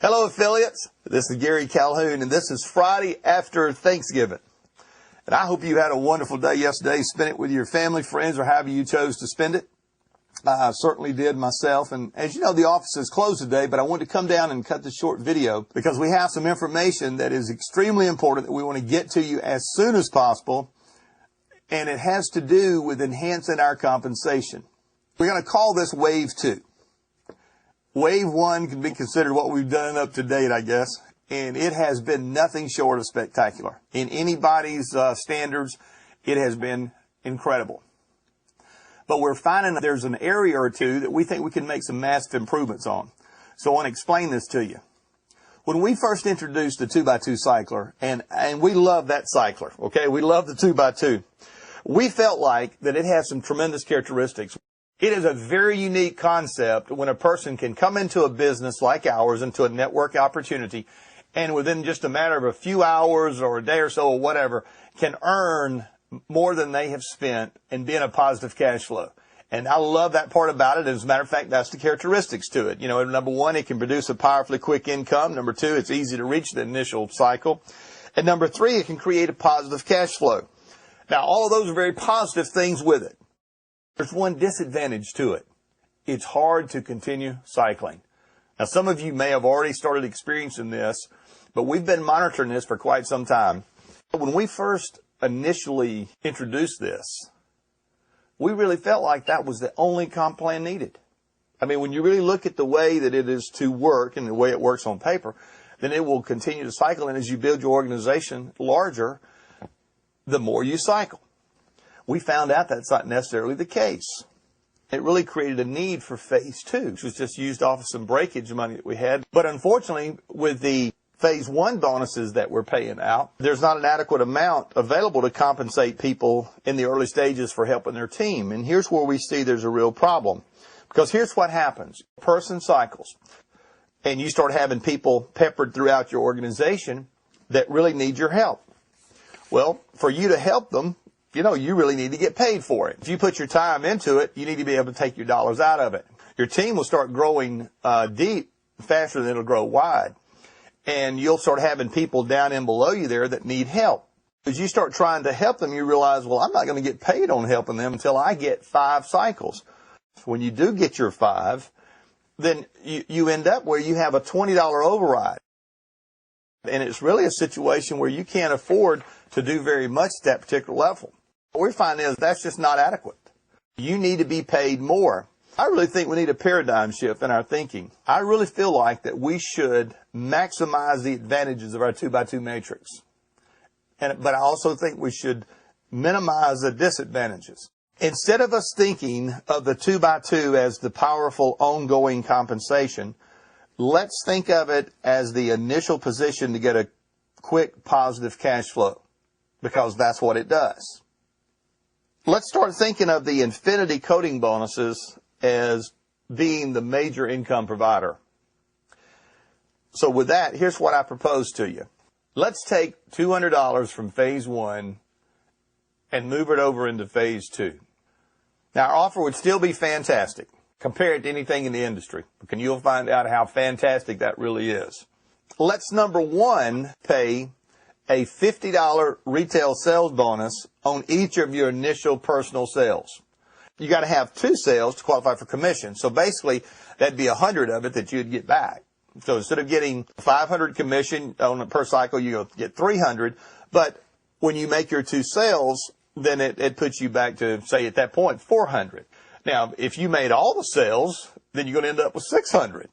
Hello affiliates, this is Gary Calhoun and this is Friday after Thanksgiving. And I hope you had a wonderful day yesterday, spent it with your family, friends, or however you chose to spend it. I certainly did myself, and as you know, the office is closed today, but I wanted to come down and cut this short video because we have some information that is extremely important that we want to get to you as soon as possible, and it has to do with enhancing our compensation. We're going to call this Wave 2. Wave 1 can be considered what we've done up to date, I guess, and it has been nothing short of spectacular. In anybody's standards, it has been incredible. But we're finding that there's an area or two that we think we can make some massive improvements on. So I want to explain this to you. When we first introduced the 2x2 cycler, and we love that cycler, okay? We love the 2x2. We felt like that it has some tremendous characteristics. It is a very unique concept when a person can come into a business like ours, into a network opportunity, and within just a matter of a few hours or a day or so or whatever, can earn more than they have spent and be in a positive cash flow. And I love that part about it. As a matter of fact, that's the characteristics to it. You know, number one, it can produce a powerfully quick income. Number two, it's easy to reach the initial cycle. And number three, it can create a positive cash flow. Now, all of those are very positive things with it. There's one disadvantage to it. It's hard to continue cycling. Now, some of you may have already started experiencing this, but we've been monitoring this for quite some time. When we first initially introduced this, we really felt like that was the only comp plan needed. I mean, when you really look at the way that it is to work and the way it works on paper, then it will continue to cycle. And as you build your organization larger, the more you cycle. We found out that's not necessarily the case. It really created a need for phase 2, which was just used off of some breakage money that we had. But unfortunately, with the phase 1 bonuses that we're paying out, there's not an adequate amount available to compensate people in the early stages for helping their team. And here's where we see there's a real problem. Because here's what happens. A person cycles, and you start having people peppered throughout your organization that really need your help. Well, for you to help them, you know, you really need to get paid for it. If you put your time into it, you need to be able to take your dollars out of it. Your team will start growing deep faster than it'll grow wide. And you'll start having people down in below you there that need help. As you start trying to help them, you realize, well, I'm not going to get paid on helping them until I get 5 cycles. When you do get your 5, then you end up where you have a $20 override. And it's really a situation where you can't afford to do very much at that particular level. What we find is that's just not adequate. You need to be paid more. I really think we need a paradigm shift in our thinking. I really feel like that we should maximize the advantages of our 2x2 matrix. But I also think we should minimize the disadvantages. Instead of us thinking of the 2x2 as the powerful ongoing compensation, let's think of it as the initial position to get a quick positive cash flow, because that's what it does. Let's start thinking of the infinity coding bonuses as being the major income provider. So with that, here's what I propose to you. Let's take $200 from phase 1 and move it over into phase 2. Now, our offer would still be fantastic. Compare it to anything in the industry, and you'll find out how fantastic that really is. Let's, number 1, pay a $50 retail sales bonus on each of your initial personal sales. You got to have 2 sales to qualify for commission. So basically, that'd be 100 of it that you'd get back. So instead of getting 500 commission on a per cycle, you get 300. But when you make your 2 sales, then it puts you back to, say, at that point, 400. Now, if you made all the sales, then you're going to end up with 600.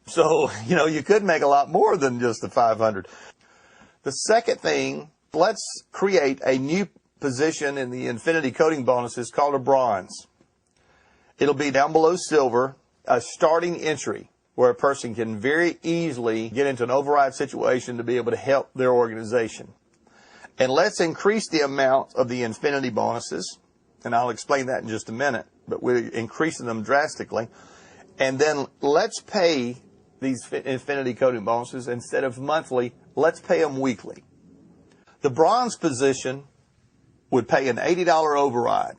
So, you know, you could make a lot more than just the 500. The second thing, let's create a new position in the infinity coding bonuses called a bronze. It'll be down below silver, a starting entry where a person can very easily get into an override situation to be able to help their organization. And let's increase the amount of the infinity bonuses, and I'll explain that in just a minute, but we're increasing them drastically. And then let's pay these infinity coding bonuses instead of monthly, let's pay them weekly. The bronze position would pay an $80 override.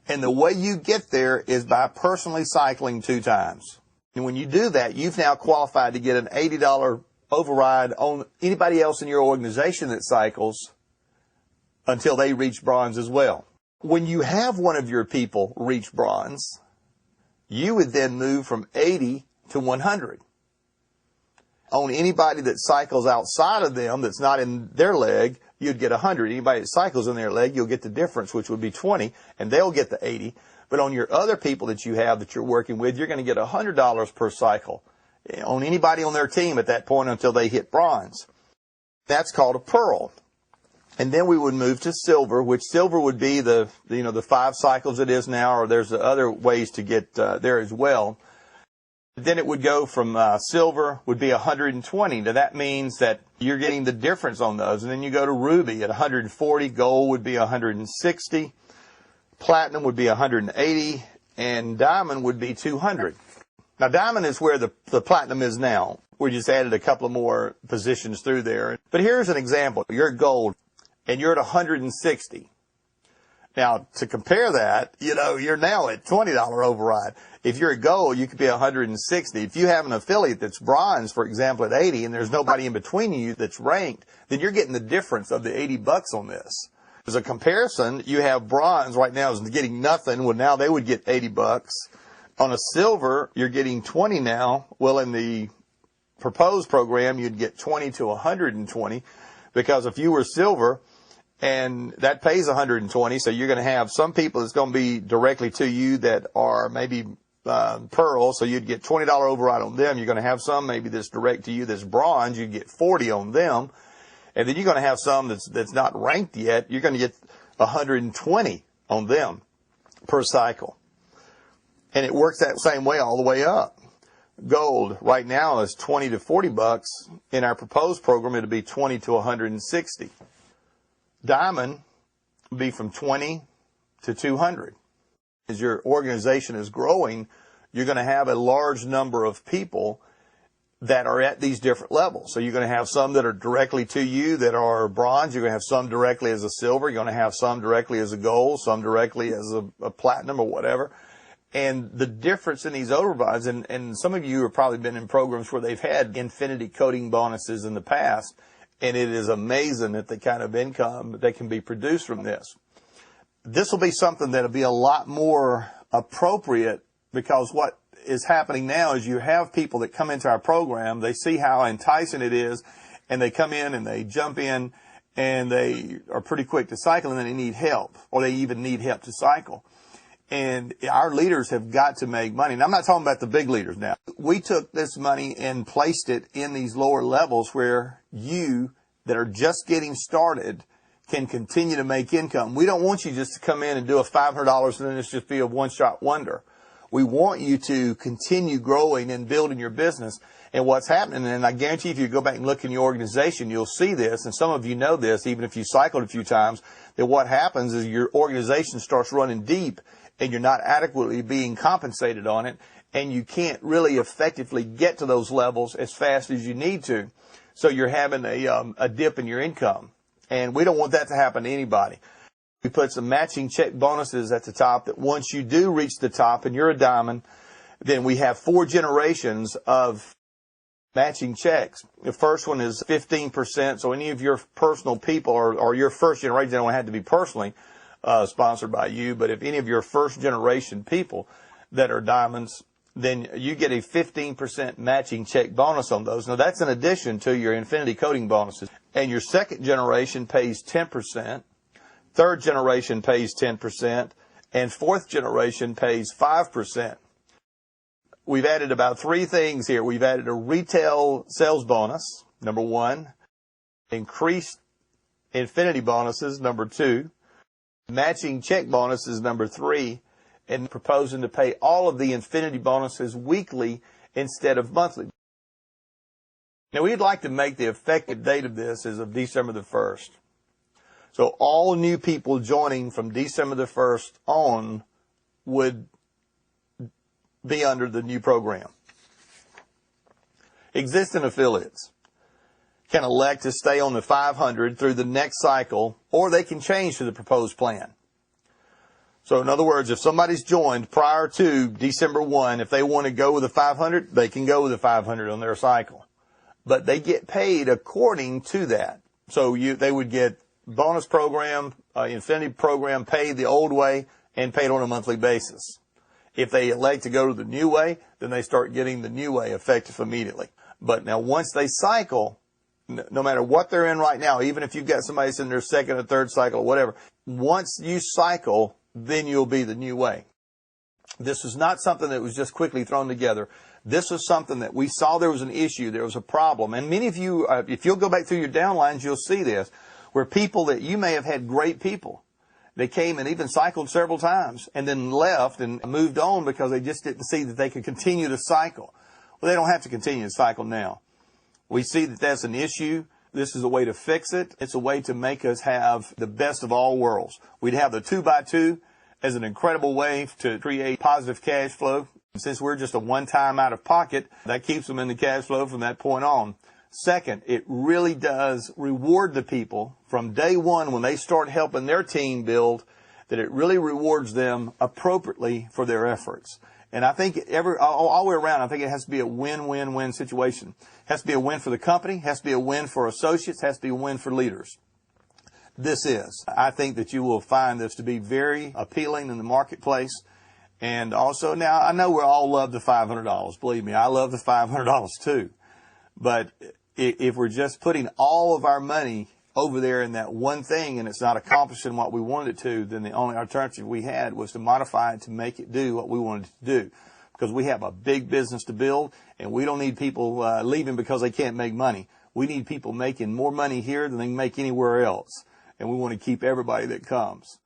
And the way you get there is by personally cycling 2 times. And when you do that, you've now qualified to get an $80 override on anybody else in your organization that cycles until they reach bronze as well. When you have one of your people reach bronze, you would then move from 80 to 100. On anybody that cycles outside of them that's not in their leg, you'd get 100. Anybody that cycles in their leg, you'll get the difference, which would be 20, and they'll get the 80. But on your other people that you have that you're working with, you're going to get $100 per cycle on anybody on their team at that point until they hit bronze. That's called a pearl. And then we would move to silver, which silver would be the 5 cycles it is now, or there's other ways to get there as well. Then it would go from silver would be 120. Now that means that you're getting the difference on those. And then you go to ruby at 140, gold would be 160, platinum would be 180, and diamond would be 200. Now diamond is where the platinum is now. We just added a couple of more positions through there. But here's an example. You're at gold and you're at 160. Now, to compare that, you're now at $20 override. If you're at gold, you could be 160. If you have an affiliate that's bronze, for example, at 80, and there's nobody in between you that's ranked, then you're getting the difference of the $80 on this. As a comparison, you have bronze right now is getting nothing. Well, now they would get $80. On a silver, you're getting 20 now. Well, in the proposed program, you'd get 20 to 120, because if you were silver, and that pays 120, so you're going to have some people that's going to be directly to you that are maybe pearl, so you'd get $20 override on them. You're going to have some maybe that's direct to you that's bronze, you get 40 on them. And then you're going to have some that's not ranked yet. You're going to get 120 on them per cycle. And it works that same way all the way up. Gold right now is 20 to $40. In our proposed program, it'll be 20 to 160. Diamond would be from 20 to 200. As your organization is growing, you're going to have a large number of people that are at these different levels. So you're going to have some that are directly to you that are bronze. You're going to have some directly as a silver. You're going to have some directly as a gold, some directly as a platinum or whatever. And the difference in these overrides, and some of you have probably been in programs where they've had infinity coding bonuses in the past, and it is amazing at the kind of income that can be produced from this. This will be something that will be a lot more appropriate, because what is happening now is you have people that come into our program, they see how enticing it is, and they come in and they jump in and they are pretty quick to cycle, and then they need help, or they even need help to cycle. And our leaders have got to make money. And I'm not talking about the big leaders now. We took this money and placed it in these lower levels where you that are just getting started can continue to make income. We don't want you just to come in and do a $500 and then it's just be a one-shot wonder. We want you to continue growing and building your business. And what's happening, and I guarantee if you go back and look in your organization, you'll see this, and some of you know this, even if you cycled a few times, that what happens is your organization starts running deep and you're not adequately being compensated on it, and you can't really effectively get to those levels as fast as you need to. So you're having a dip in your income. And we don't want that to happen to anybody. We put some matching check bonuses at the top that once you do reach the top and you're a diamond, then we have 4 generations of matching checks. The first one is 15%. So any of your personal people or your first generation, they don't have to be personally sponsored by you, but if any of your first generation people that are diamonds, then you get a 15% matching check bonus on those. Now that's in addition to your infinity coding bonuses. And your second generation pays 10%, third generation pays 10%, and fourth generation pays 5%. We've added about 3 things here. We've added a retail sales bonus, number 1, increased infinity bonuses, number 2, matching check bonuses, number 3, and proposing to pay all of the infinity bonuses weekly instead of monthly. Now, we'd like to make the effective date of this as of December the 1st. So all new people joining from December the 1st on would be under the new program. Existing affiliates can elect to stay on the 500 through the next cycle, or they can change to the proposed plan. So in other words, if somebody's joined prior to December 1, if they want to go with a 500, they can go with a 500 on their cycle. But they get paid according to that. So they would get bonus program, incentive program paid the old way and paid on a monthly basis. If they elect to go to the new way, then they start getting the new way effective immediately. But now once they cycle, no matter what they're in right now, even if you've got somebody that's in their second or third cycle or whatever, once you cycle, then you'll be the new way. This is not something that was just quickly thrown together. This is something that we saw there was an issue, there was a problem. And many of you, if you'll go back through your downlines, you'll see this, where people that you may have had great people. They came and even cycled several times and then left and moved on because they just didn't see that they could continue to cycle. Well, they don't have to continue to cycle now. We see that that's an issue. This is a way to fix it. It's a way to make us have the best of all worlds. We'd have the 2x2 as an incredible way to create positive cash flow. Since we're just a one-time out of pocket, that keeps them in the cash flow from that point on. Second, it really does reward the people from day one when they start helping their team build, that it really rewards them appropriately for their efforts. And I think all the way around, I think it has to be a win-win-win situation. It has to be a win for the company, it has to be a win for associates, it has to be a win for leaders. This is. I think that you will find this to be very appealing in the marketplace. And also, now, I know we all love the $500. Believe me, I love the $500 too. But if we're just putting all of our money over there in that one thing and it's not accomplishing what we wanted it to, then the only alternative we had was to modify it to make it do what we wanted it to do. Because we have a big business to build, and we don't need people leaving because they can't make money. We need people making more money here than they can make anywhere else. And we want to keep everybody that comes.